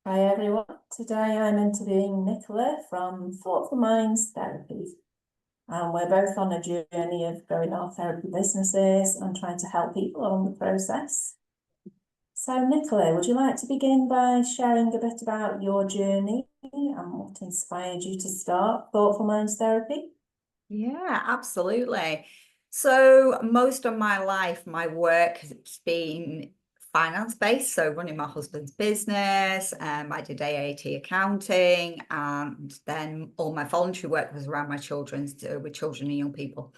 Hi everyone. Today I'm interviewing Nicola from Thoughtful Minds Therapy. And we're both on a journey of growing our therapy businesses and trying to help people along the process. So Nicola, would you like to begin by sharing a bit about your journey and what inspired you to start Thoughtful Minds Therapy? Yeah, absolutely. So most of my life, my work has been finance based. So running my husband's business, I did AAT accounting, and then all my voluntary work was around my children's with children and young people.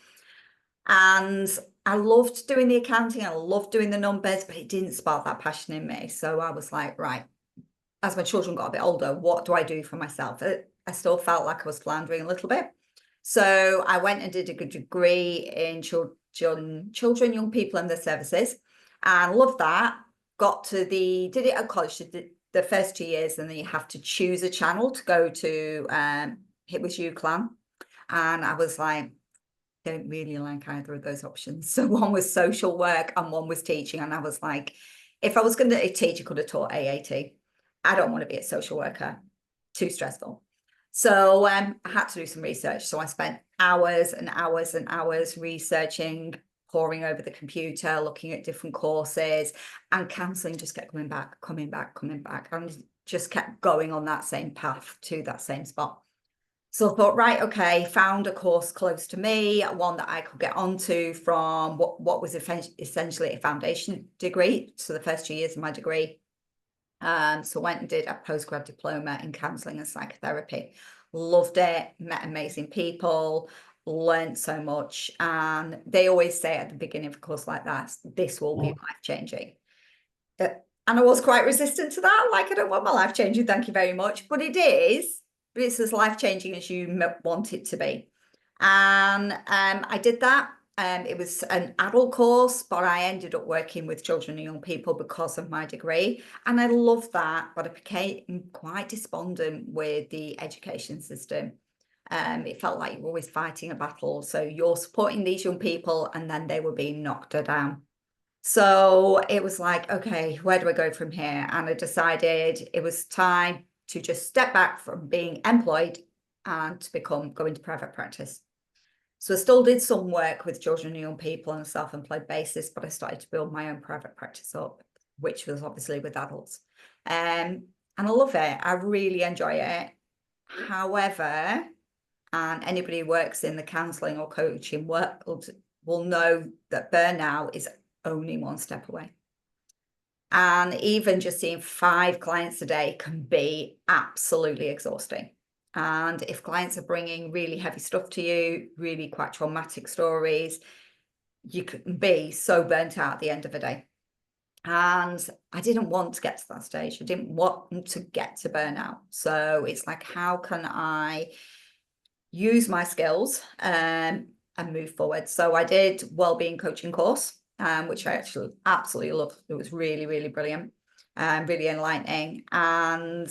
And I loved doing the accounting, I loved doing the numbers, but it didn't spark that passion in me. So I was like, right, as my children got a bit older, what do I do for myself? I still felt like I was floundering a little bit. So I went and did a good degree in children, young people and their services, and loved that. Did it at college, did the first 2 years, and then you have to choose a channel to go to. It was UCLan, and I was like, don't really like either of those options. So one was social work and one was teaching, and I was like, if I was going to teach, I could have taught AAT. I don't want to be a social worker, too stressful. So I had to do some research. So I spent hours and hours and hours researching, poring over the computer, looking at different courses, and counselling just kept coming back, and just kept going on that same path to that same spot. So I thought, right, okay, found a course close to me, one that I could get onto from what was essentially a foundation degree. So the first 2 years of my degree. So went and did a postgrad diploma in counselling and psychotherapy. Loved it, met amazing people, learned so much. And they always say at the beginning of a course like that, this will be life-changing. And I was quite resistant to that. Like, I don't want my life changing, thank you very much. But it is, but it's as life changing as you want it to be. And I did that. It was an adult course, but I ended up working with children and young people because of my degree. And I loved that, but I became quite despondent with the education system. It felt like you were always fighting a battle. So you're supporting these young people, and then they were being knocked down. So it was like, okay, where do I go from here? And I decided it was time to just step back from being employed and to go into private practice. So I still did some work with children and young people on a self-employed basis, but I started to build my own private practice up, which was obviously with adults. And I love it. I really enjoy it. However, and anybody who works in the counselling or coaching world will know that burnout is only one step away. And even just seeing 5 clients a day can be absolutely exhausting. And if clients are bringing really heavy stuff to you, really quite traumatic stories, you can be so burnt out at the end of a day. And I didn't want to get to that stage. I didn't want to get to burnout. So it's like, how can I use my skills and move forward? So I did wellbeing coaching course, which I actually absolutely loved. It was really, really brilliant, really enlightening. And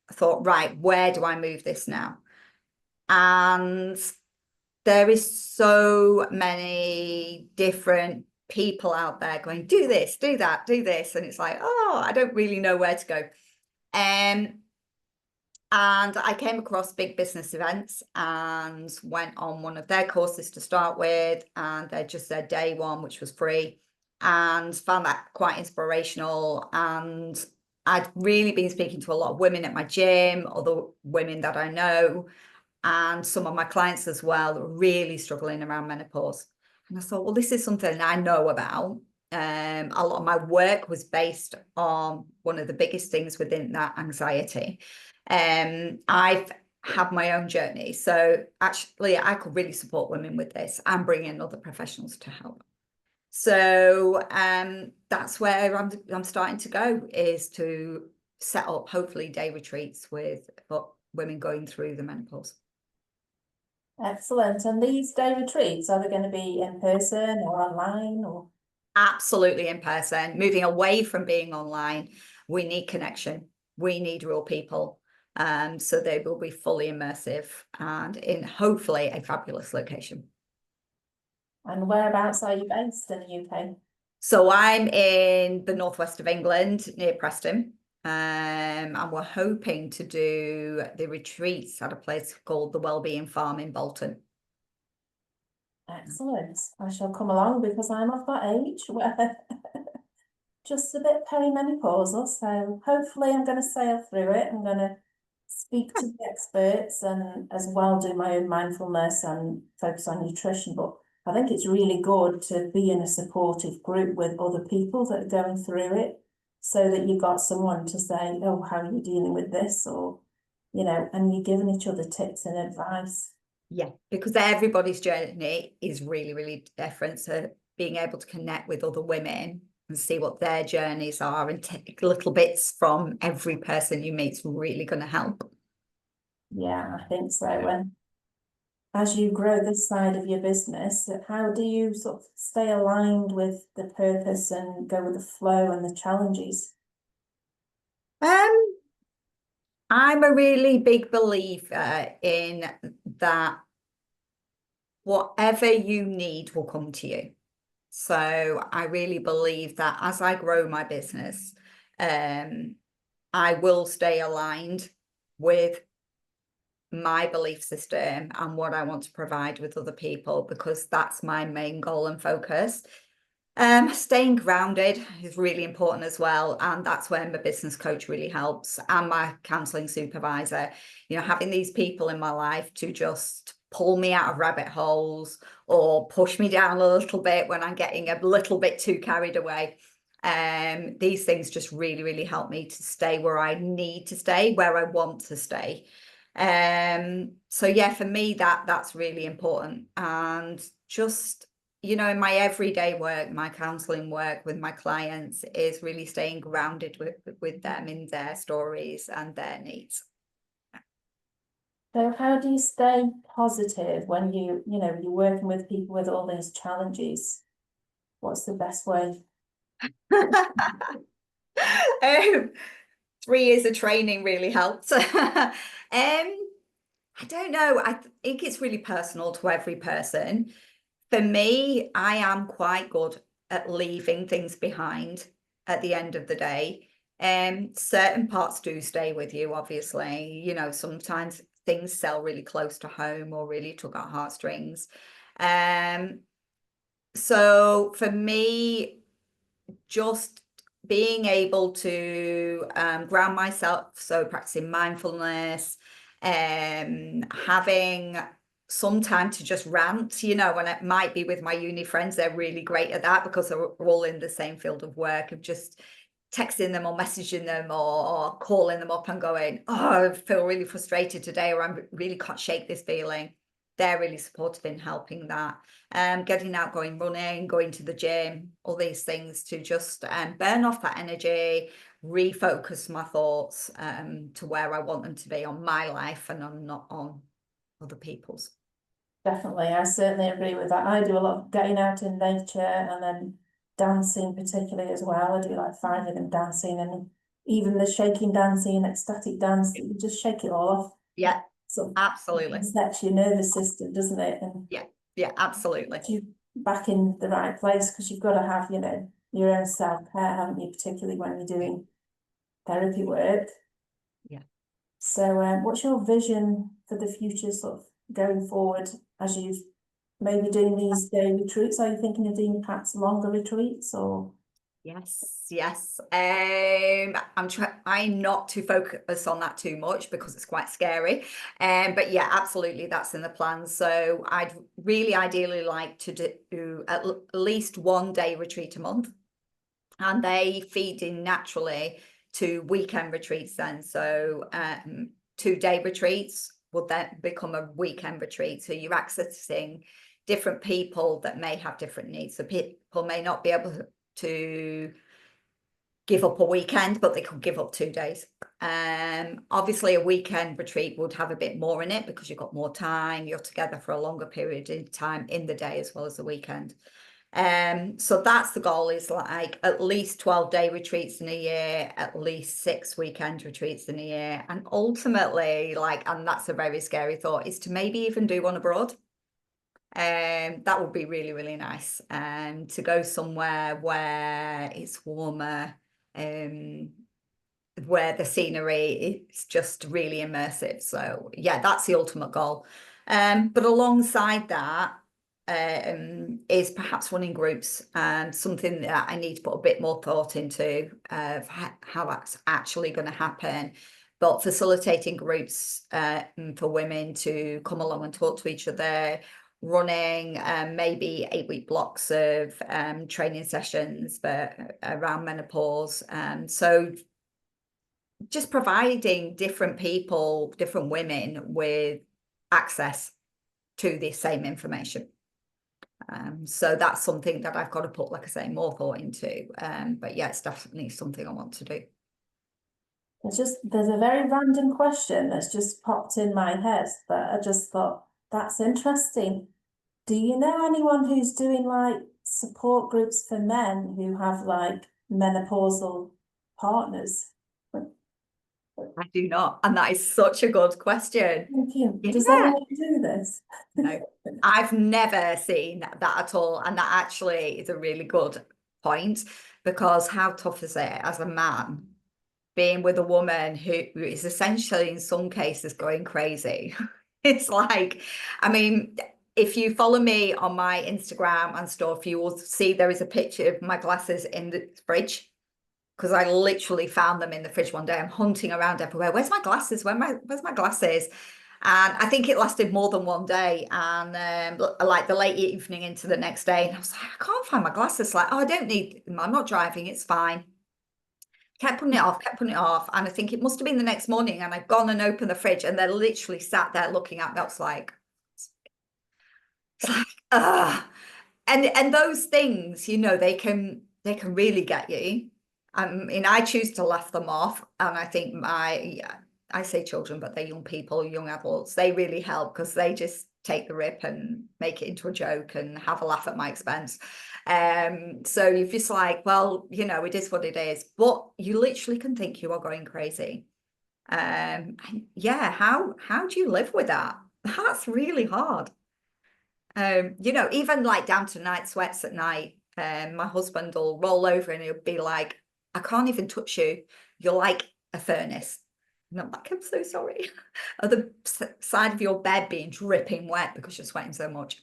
I thought, right, where do I move this now? And there is so many different people out there going, do this, do that, do this. And it's like, oh, I don't really know where to go. And I came across Big Business Events and went on one of their courses to start with. And they just said day one, which was free, and found that quite inspirational. And I'd really been speaking to a lot of women at my gym, other women that I know, and some of my clients as well, that were really struggling around menopause. And I thought, well, this is something I know about. A lot of my work was based on one of the biggest things within that, anxiety. I've had my own journey. So actually, I could really support women with this and bring in other professionals to help. So that's where I'm starting to go, is to set up hopefully day retreats with women going through the menopause. Excellent. And these day retreats, are they going to be in person or online or? Absolutely in person, moving away from being online. We need connection. We need real people. So they will be fully immersive and in hopefully a fabulous location. And whereabouts are you based in the UK? So I'm in the northwest of England, near Preston. And we're hoping to do the retreats at a place called the Wellbeing Farm in Bolton. Excellent. I shall come along because I'm of that age where just a bit perimenopausal. So hopefully I'm going to sail through it. I'm going to speak to the experts and as well do my own mindfulness and focus on nutrition. But I think it's really good to be in a supportive group with other people that are going through it so that you've got someone to say, oh, how are you dealing with this? Or, you know, and you're giving each other tips and advice. Yeah, because everybody's journey is really, really different. So being able to connect with other women and see what their journeys are and take little bits from every person you meet is really going to help. Yeah, I think so. And as you grow this side of your business, how do you sort of stay aligned with the purpose and go with the flow and the challenges? Um, I'm a really big believer in that whatever you need will come to you. So I really believe that as I grow my business, I will stay aligned with my belief system and what I want to provide with other people, because that's my main goal and focus. Staying grounded is really important as well. And that's where my business coach really helps, and my counseling supervisor, you know, having these people in my life to just pull me out of rabbit holes or push me down a little bit when I'm getting a little bit too carried away. These things just really, really help me to stay where I need to stay, where I want to stay. So yeah, for me, that's really important. And just, you know, in my everyday work, my counseling work with my clients is really staying grounded with them in their stories and their needs. So how do you stay positive when you know, you're working with people with all these challenges? What's the best way? um, 3 years of training really helped. I don't know. I think it's really personal to every person. For me, I am quite good at leaving things behind at the end of the day. Certain parts do stay with you, obviously. You know, sometimes things sell really close to home or really tug at heartstrings. Um, so for me, just being able to ground myself, so practicing mindfulness, having some time to just rant, you know, and it might be with my uni friends. They're really great at that because they're all in the same field of work, of just texting them or messaging them or calling them up and going, oh, I feel really frustrated today, or I really can't shake this feeling. They're really supportive in helping that. Getting out, going running, going to the gym, all these things to just burn off that energy, refocus my thoughts to where I want them to be on my life and not on other people's. Definitely, I certainly agree with that. I do a lot of getting out in nature and then dancing particularly as well. I do like 5 of them dancing and even the shaking dancing, ecstatic dance, you just shake it all off. Yeah, So absolutely. it sets your nervous system, doesn't it? And Yeah, absolutely. you back in the right place because you've got to have, you know, your own self-care, haven't you, particularly when you're doing therapy work. Yeah. So what's your vision for the future sort of going forward as you maybe doing these day retreats? Are you thinking of doing perhaps longer retreats or? Yes. I'm trying not to focus on that too much because it's quite scary. But yeah, absolutely, that's in the plan. So I'd really ideally like to do at least 1 day retreat a month, and they feed in naturally to weekend retreats then. So 2-day retreats would then become a weekend retreat. So you're accessing different people that may have different needs. So people may not be able to give up a weekend, but they could give up 2 days. Obviously, a weekend retreat would have a bit more in it because you've got more time. You're together for a longer period of time in the day as well as the weekend. So that's the goal, is like at least 12-day retreats in a year, at least 6 weekend retreats in a year. And ultimately, like, and that's a very scary thought, is to maybe even do one abroad. That would be really, really nice. To go somewhere where it's warmer, where the scenery is just really immersive. So yeah, that's the ultimate goal. But alongside that is perhaps running groups, something that I need to put a bit more thought into of how that's actually going to happen. But facilitating groups for women to come along and talk to each other, running maybe 8-week blocks of training sessions around menopause. So just providing different people, different women with access to the same information. So that's something that I've got to put, like I say, more thought into. But yeah, it's definitely something I want to do. There's a very random question that's just popped in my head that I just thought, that's interesting. Do you know anyone who's doing like support groups for men who have like menopausal partners? I do not. And that is such a good question. Does Yeah. anyone do this? No, I've never seen that at all. And that actually is a really good point, because how tough is it as a man being with a woman who is essentially in some cases going crazy? It's like, I mean, if you follow me on my Instagram and stuff, you will see there is a picture of my glasses in the fridge, because I literally found them in the fridge one day. I'm hunting around everywhere. Where's my glasses? Where's my glasses? And I think it lasted more than one day. And like the late evening into the next day, and I was like, I can't find my glasses. Like, oh, I don't need them. I'm not driving. It's fine. Kept putting it off, kept putting it off. And I think it must have been the next morning. And I'd gone and opened the fridge, and they're literally sat there looking at me. I was like, it's like, ah. And those things, you know, they can really get you. I mean, I choose to laugh them off. And I think I say children, but they're young people, young adults, they really help, because they just take the rip and make it into a joke and have a laugh at my expense. So you're just like, well, you know, it is what it is. But you literally can think you are going crazy. And yeah, how do you live with that? That's really hard. You know, even like down to night sweats at night. My husband will roll over and he'll be like, I can't even touch you. You're like a furnace. And I'm like, I'm so sorry. Other side of your bed being dripping wet because you're sweating so much.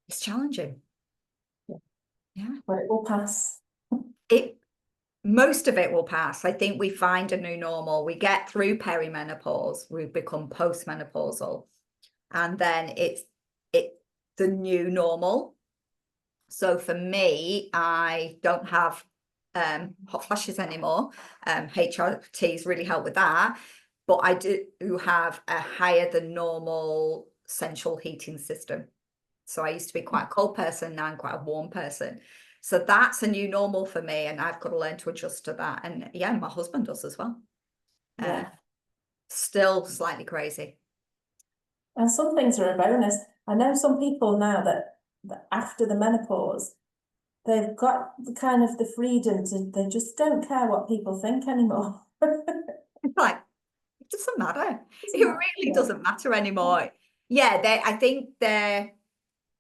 It's challenging. Yeah. But it will pass. Most of it will pass. I think we find a new normal. We get through perimenopause, we become postmenopausal, and then it's the new normal. So for me, I don't have hot flashes anymore. HRTs really help with that, but I do have a higher than normal central heating system. So I used to be quite a cold person, now I'm quite a warm person. So that's a new normal for me, and I've got to learn to adjust to that. And yeah, my husband does as well. Yeah. Still slightly crazy. And some things are a bonus. I know some people now that after the menopause, they've got the kind of the freedom to, they just don't care what people think anymore. It's like, it doesn't matter. It really doesn't matter anymore. Yeah, I think there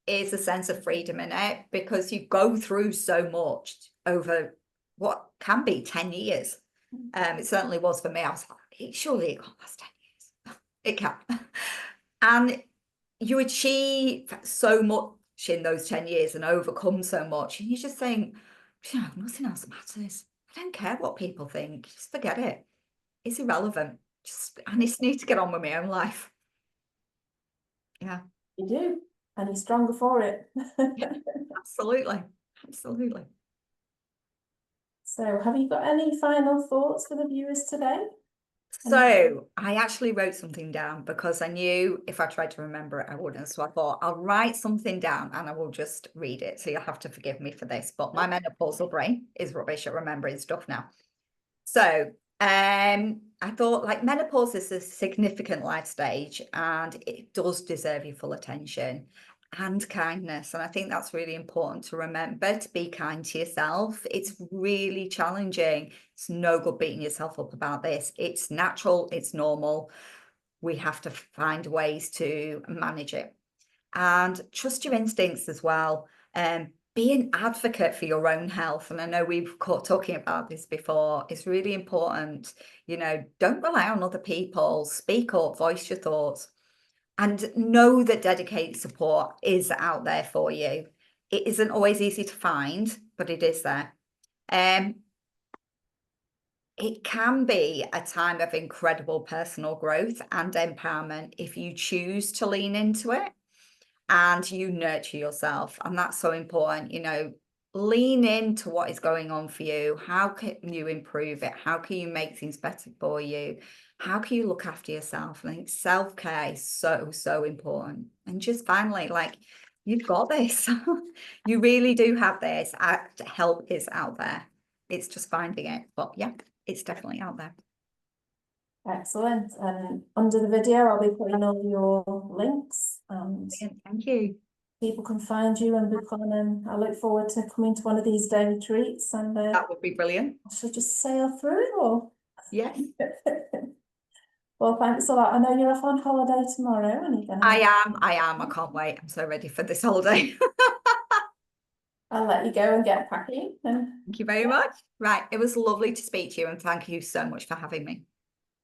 is a sense of freedom in it, because you go through so much over what can be 10 years. It certainly was for me. I was like, surely it can't last 10 years. It can. And you achieve so much in those 10 years and overcome so much. And you just think, you know, nothing else matters. I don't care what people think. Just forget it. It's irrelevant. I just need to get on with my own life. Yeah. You do, and you're stronger for it. Absolutely. Absolutely. So have you got any final thoughts for the viewers today? So I actually wrote something down, because I knew if I tried to remember it, I wouldn't. So I thought I'll write something down and I will just read it. So you'll have to forgive me for this, but my menopausal brain is rubbish at remembering stuff now. So I thought, like, menopause is a significant life stage, and it does deserve your full attention and kindness. And I think that's really important to remember, to be kind to yourself. It's really challenging. It's no good beating yourself up about this. It's natural, it's normal. We have to find ways to manage it. And trust your instincts as well. be an advocate for your own health. And I know we've caught talking about this before. It's really important. You know, don't rely on other people. Speak up, voice your thoughts, and know that dedicated support is out there for you. It isn't always easy to find, but it is there. It can be a time of incredible personal growth and empowerment if you choose to lean into it and you nurture yourself. And that's so important. You know, lean into what is going on for you. How can you improve it? How can you make things better for you? How can you look after yourself? I think self-care is so, so important. And just finally, like, you've got this. You really do have this. Help is out there. It's just finding it. But yeah, it's definitely out there. Excellent. And under the video, I'll be putting all your links and Thank you. people can find you and book on. And I look forward to coming to one of these day retreats. And That would be brilliant. I should just sail through it all. Yes. Well, thanks a lot. I know you're off on holiday tomorrow, and you're gonna. I am. I can't wait. I'm so ready for this holiday. I'll let you go and get packing. Thank you very much. Right. It was lovely to speak to you, and thank you so much for having me.